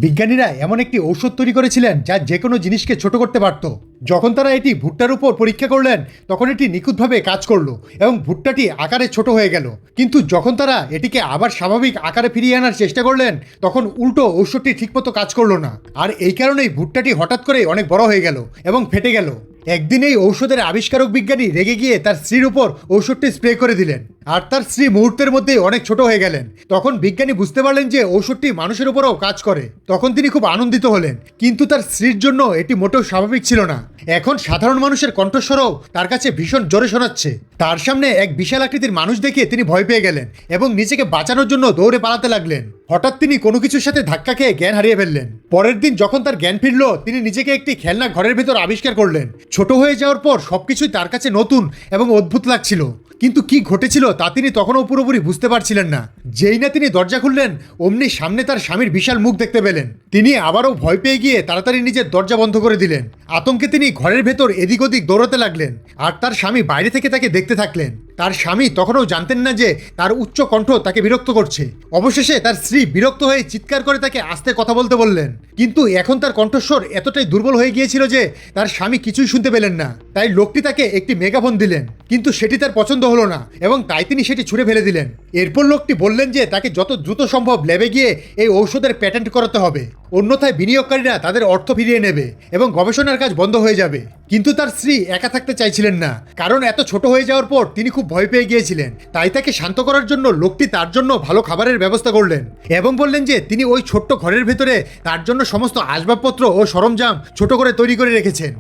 বিজ্ঞানীরা এমন একটি ঔষধ তৈরি করেছিলেন যা যে কোনো জিনিসকে ছোট করতে পারত। যখন তারা এটি ভুট্টার উপর পরীক্ষা করলেন তখন এটি নিখুঁতভাবে কাজ করলো এবং ভুট্টাটি আকারে ছোট হয়ে গেল। কিন্তু যখন তারা এটিকে আবার স্বাভাবিক আকারে ফিরিয়ে আনার চেষ্টা করলেন তখন উল্টো ঔষধটি ঠিকমতো কাজ করলো না। আর এই কারণেই ভুট্টাটি হঠাৎ করে অনেক বড় হয়ে গেল এবং ফেটে গেল। একদিন এই ঔষধের আবিষ্কারক বিজ্ঞানী রেগে গিয়ে তার স্ত্রীর উপর ঔষধটি স্প্রে করে দিলেন আর তার স্ত্রী মুহূর্তের মধ্যেই অনেক ছোট হয়ে গেলেন। তখন বিজ্ঞানী বুঝতে পারলেন যে ঔষধটি মানুষের উপরও কাজ করে। তখন তিনি খুব আনন্দিত হলেন, কিন্তু তার স্ত্রীর জন্য এটি মোটেও স্বাভাবিক ছিল না। এখন সাধারণ মানুষের কণ্ঠস্বরও তার কাছে ভীষণ জোরে শোনাচ্ছে। তার সামনে এক বিশাল আকৃতির মানুষ দেখে তিনি ভয় পেয়ে গেলেন এবং নিজেকে বাঁচানোর জন্য দৌড়ে পালাতে লাগলেন। হঠাৎ তিনি কোনো কিছুর সাথে ধাক্কা খেয়ে জ্ঞান হারিয়ে ফেললেন। পরের দিন যখন তার জ্ঞান ফিরল তিনি নিজেকে একটি খেলনা ঘরের ভেতর আবিষ্কার করলেন। ছোট হয়ে যাওয়ার পর সবকিছুই তার কাছে নতুন এবং অদ্ভুত লাগছিল, কিন্তু কি ঘটেছিল তা তিনি তখনও পুরোপুরি বুঝতে পারছিলেন না। যেই না তিনি দরজা খুললেন অমনি সামনে তার স্বামীর বিশাল মুখ দেখতে পেলেন। তিনি আবারও ভয় পেয়ে গিয়ে তাড়াতাড়ি নিজের দরজা বন্ধ করে দিলেন। আতঙ্কে তিনি ঘরের ভেতর এদিক ওদিক দৌড়াতে লাগলেন আর তার স্বামী বাইরে থেকে তাকে দেখতে থাকলেন। তার স্বামী তখনও জানতেন না যে তার উচ্চ কণ্ঠ তাকে বিরক্ত করছে। অবশেষে তার স্ত্রী বিরক্ত হয়ে চিৎকার করে তাকে আস্তে কথা বলতে বললেন, কিন্তু এখন তার কণ্ঠস্বর এতটাই দুর্বল হয়ে গিয়েছিল যে তার স্বামী কিছুই শুনতে পেলেন না। তাই লোকটি তাকে একটি মেগাফোন দিলেন, কিন্তু সেটি তার পছন্দ হলো না এবং তাই তিনি সেটি ছুঁড়ে ফেলে দিলেন। এরপর লোকটি বললেন যে তাকে যত দ্রুত সম্ভব ল্যাবে গিয়ে এই ঔষধের প্যাটেন্ট করাতে হবে, অন্যথায় বিনিয়োগকারীরা তাদের অর্থ ফিরিয়ে নেবে এবং গবেষণার কাজ বন্ধ হয়ে যাবে। কিন্তু তার স্ত্রী একা থাকতে চাইছিলেন না, কারণ এত ছোট হয়ে যাওয়ার পর তিনি খুব ভয় পেয়ে গিয়েছিলেন। তাই তাকে শান্ত করার জন্য লোকটি তার জন্য ভালো খাবারের ব্যবস্থা করলেন এবং বললেন যে তিনি ওই ছোট্ট ঘরের ভেতরে তার জন্য সমস্ত আসবাবপত্র ও সরঞ্জাম ছোট করে তৈরি করে রেখেছেন।